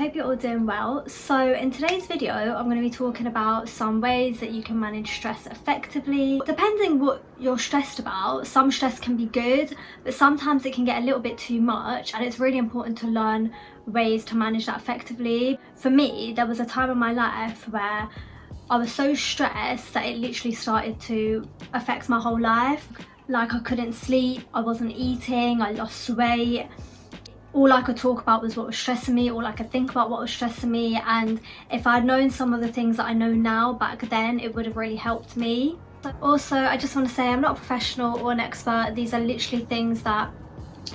hope you're all doing well. So in today's video, I'm going to be talking about some ways that you can manage stress effectively. Depending what you're stressed about, some stress can be good, but sometimes it can get a little bit too much, and it's really important to learn ways to manage that effectively. For me, there was a time in my life where I was so stressed that it literally started to affect my whole life. Like, I couldn't sleep, I wasn't eating, I lost weight. All I could talk about was what was stressing me, all I could think about what was stressing me, and if I'd known some of the things that I know now back then, it would have really helped me. Also, I just want to say I'm not a professional or an expert. These are literally things that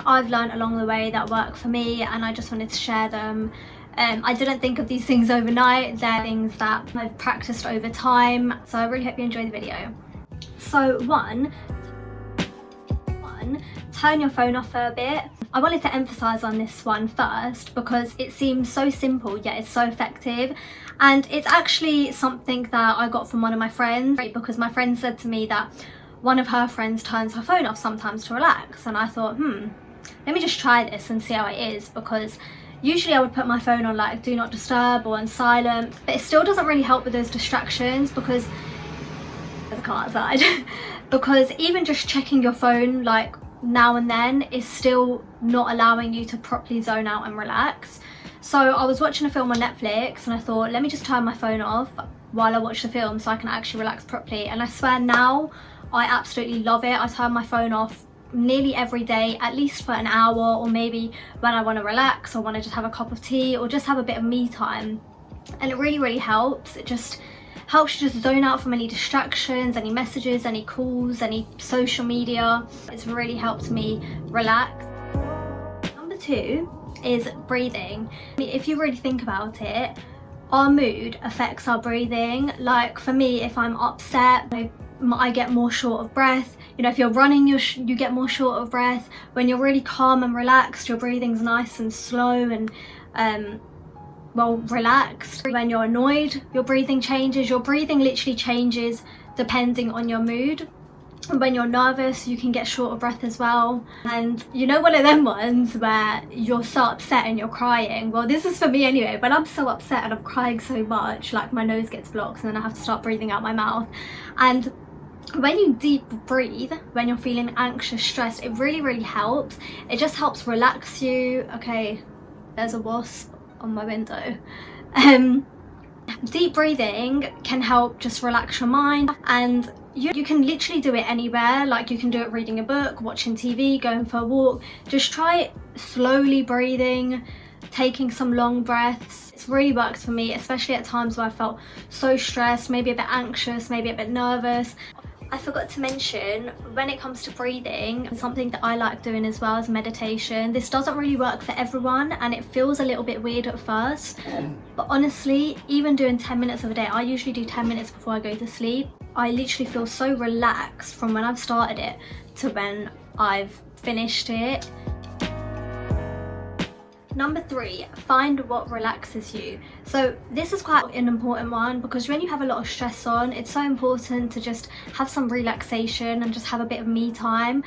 I've learned along the way that work for me, and I just wanted to share them. I didn't think of these things overnight. They're things that I've practiced over time, so I really hope you enjoy the video. So one, turn your phone off for a bit. I wanted to emphasize on this one first because it seems so simple yet it's so effective, and it's actually something that I got from one of my friends, because my friend said to me that one of her friends turns her phone off sometimes to relax, and I thought, let me just try this and see how it is, because usually I would put my phone on like do not disturb or on silent, but it still doesn't really help with those distractions because there's a car outside. Because even just checking your phone like now and then is still not allowing you to properly zone out and relax. So I was watching a film on Netflix and I thought, let me just turn my phone off while I watch the film so I can actually relax properly, and I swear now I absolutely love it. I turn my phone off nearly every day, at least for an hour, or maybe when I want to relax or want to just have a cup of tea or just have a bit of me time, and it really helps. It just helps you just zone out from any distractions, any messages, any calls, any social media. It's really helped me relax. Number two is breathing. If you really think about it, our mood affects our breathing. Like for me, if I'm upset, I get more short of breath. You know, if you're running, you get more short of breath. When you're really calm and relaxed, your breathing's nice and slow and well, relaxed. When you're annoyed, your breathing changes. Your breathing literally changes depending on your mood. And when you're nervous, you can get short of breath as well. And you know, one of them ones where you're so upset and you're crying. Well, this is for me anyway. When I'm so upset and I'm crying so much, like my nose gets blocked and then I have to start breathing out my mouth. And when you deep breathe, when you're feeling anxious, stressed, it really helps. It just helps relax you. Okay, there's a wasp on my window. Deep breathing can help just relax your mind, and you can literally do it anywhere. Like you can do it reading a book, watching TV, going for a walk. Just try it, slowly breathing, taking some long breaths. It's really worked for me, especially at times where I felt so stressed, maybe a bit anxious, maybe a bit nervous. I forgot to mention, when it comes to breathing, something that I like doing as well is meditation. This doesn't really work for everyone and it feels a little bit weird at first, but honestly, even doing 10 minutes of a day, I usually do 10 minutes before I go to sleep. I literally feel so relaxed from when I've started it to when I've finished it. Number three, find what relaxes you. So this is quite an important one, because when you have a lot of stress on, it's so important to just have some relaxation and just have a bit of me time.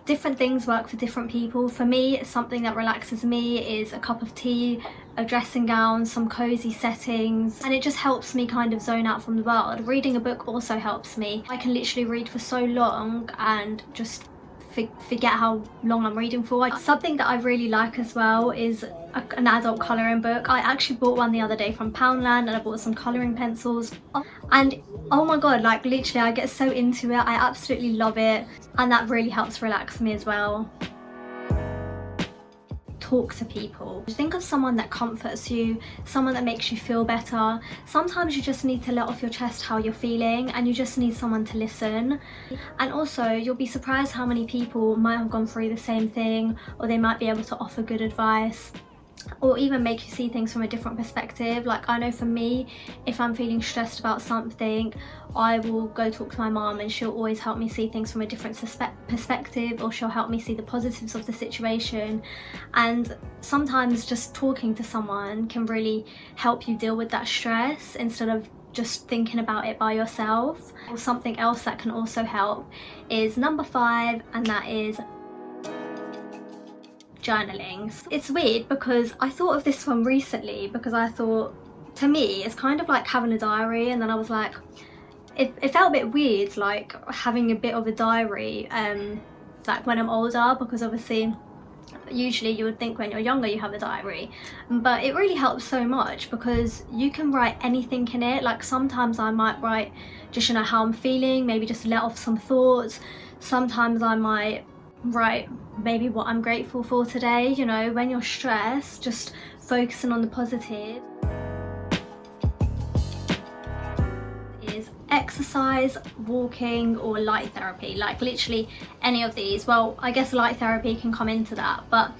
Different things work for different people. For me, something that relaxes me is a cup of tea, a dressing gown, some cozy settings, and it just helps me kind of zone out from the world. Reading a book also helps me. I can literally read for so long and just forget how long I'm reading for. Something that I really like as well is an adult colouring book. I actually bought one the other day from Poundland, and I bought some colouring pencils, and oh my god, like literally I get so into it. I absolutely love it, and that really helps relax me as well. Talk to people. Think of someone that comforts you, someone that makes you feel better. Sometimes you just need to let off your chest how you're feeling, and you just need someone to listen. And also, you'll be surprised how many people might have gone through the same thing, or they might be able to offer good advice, or even make you see things from a different perspective. Like I know for me, if I'm feeling stressed about something, I will go talk to my mom, and she'll always help me see things from a different perspective, or she'll help me see the positives of the situation. And sometimes just talking to someone can really help you deal with that stress instead of just thinking about it by yourself. Or something else that can also help is number 5, and that is journaling. It's weird because I thought of this one recently because I thought, to me, it's kind of like having a diary, and then I was like, it felt a bit weird, like having a bit of a diary, like when I'm older, because obviously usually you would think when you're younger you have a diary, but it really helps so much because you can write anything in it. Like sometimes I might write just, you know, how I'm feeling, maybe just let off some thoughts. Sometimes I might write maybe what I'm grateful for today. You know, when you're stressed, just focusing on the positive. Is exercise, walking, or light therapy. Like literally any of these. Well, I guess light therapy can come into that, but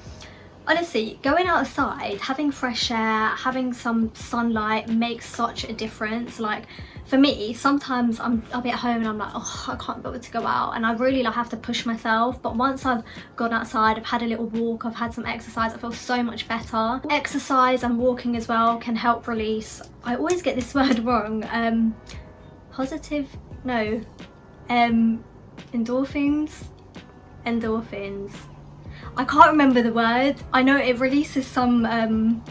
honestly, going outside, having fresh air, having some sunlight makes such a difference. Like for me, sometimes I'll be at home and I'm like, oh, I can't bother to go out, and I really like have to push myself. But once I've gone outside, I've had a little walk, I've had some exercise, I feel so much better. Exercise and walking as well can help release, I always get this word wrong, endorphins. I can't remember the word. I know it releases some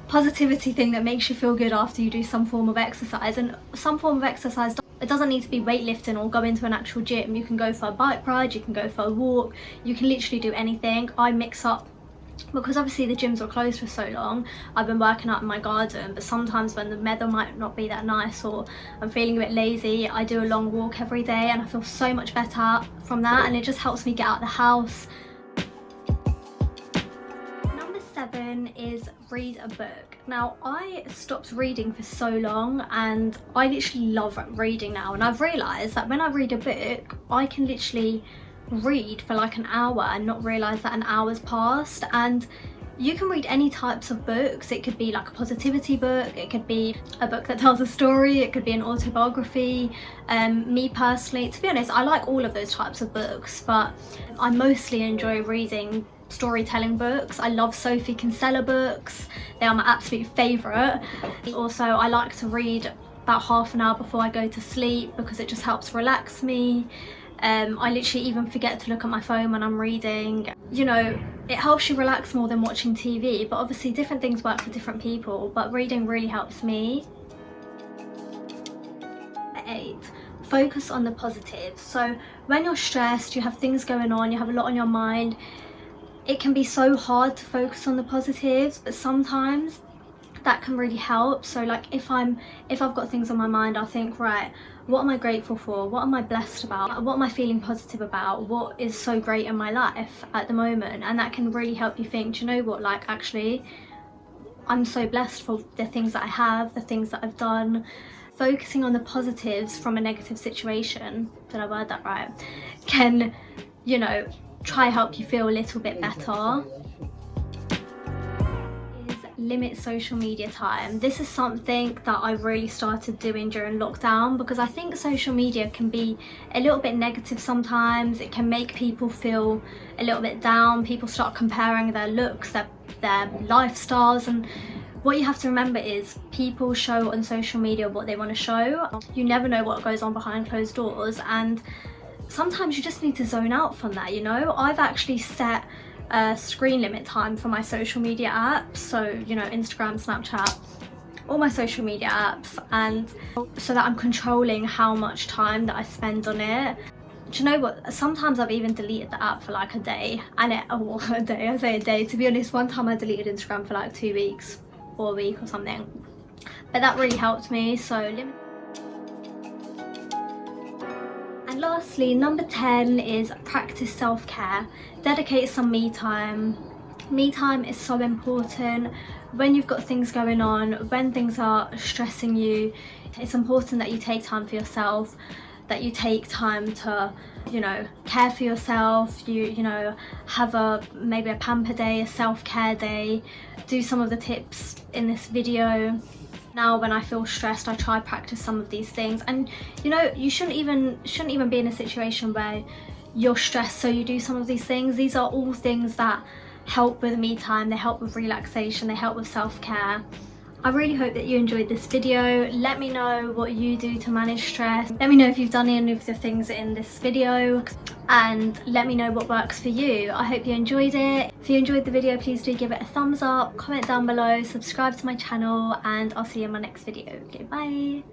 positivity thing that makes you feel good after you do some form of exercise. And some form of exercise, it doesn't need to be weightlifting or go into an actual gym. You can go for a bike ride, you can go for a walk, you can literally do anything. I mix up, because obviously the gyms were closed for so long, I've been working out in my garden, but sometimes when the weather might not be that nice or I'm feeling a bit lazy, I do a long walk every day and I feel so much better from that, and it just helps me get out of the house. Number 7 is read a book. Now, I stopped reading for so long and I literally love reading now, and I've realised that when I read a book, I can literally read for like an hour and not realise that an hour's passed. And you can read any types of books. It could be like a positivity book, it could be a book that tells a story, it could be an autobiography. Me personally, to be honest, I like all of those types of books, but I mostly enjoy reading storytelling books. I love Sophie Kinsella books, they are my absolute favourite. Also, I like to read about half an hour before I go to sleep because it just helps relax me. I literally even forget to look at my phone when I'm reading. You know, it helps you relax more than watching TV, but obviously different things work for different people, but reading really helps me. 8, focus on the positives. So when you're stressed, you have things going on, you have a lot on your mind, it can be so hard to focus on the positives, but sometimes that can really help. So like if I've got things on my mind, I'll think, right, what am I grateful for? What am I blessed about? What am I feeling positive about? What is so great in my life at the moment? And that can really help you think, do you know what, like actually I'm so blessed for the things that I have, the things that I've done. Focusing on the positives from a negative situation, did I word that right, can, you know, try help you feel a little bit better. Limit social media time. This is something that I really started doing during lockdown because I think social media can be a little bit negative sometimes. It can make people feel a little bit down. People start comparing their looks, their lifestyles, and what you have to remember is people show on social media what they want to show. You never know what goes on behind closed doors, and sometimes you just need to zone out from that, you know. I've actually set screen limit time for my social media apps, so you know, Instagram, Snapchat, all my social media apps, and so that I'm controlling how much time that I spend on it. Do you know what, sometimes I've even deleted the app for like a day, and I say a day, to be honest, one time I deleted Instagram for like 2 weeks or a week or something, but that really helped me. So and lastly, number 10 is practice self-care. Dedicate some me time. Me time is so important when you've got things going on, when things are stressing you. It's important that you take time for yourself, that you take time to, you know, care for yourself. You know, have maybe a pamper day, a self-care day. Do some of the tips in this video. Now when I feel stressed, I try practice some of these things, and you know, you shouldn't even be in a situation where you're stressed so you do some of these things. These are all things that help with me time, they help with relaxation, they help with self-care. I really hope that you enjoyed this video. Let me know what you do to manage stress. Let me know if you've done any of the things in this video, and let me know what works for you. I hope you enjoyed it. If you enjoyed the video, please do give it a thumbs up, comment down below, subscribe to my channel, and I'll see you in my next video. Okay, bye.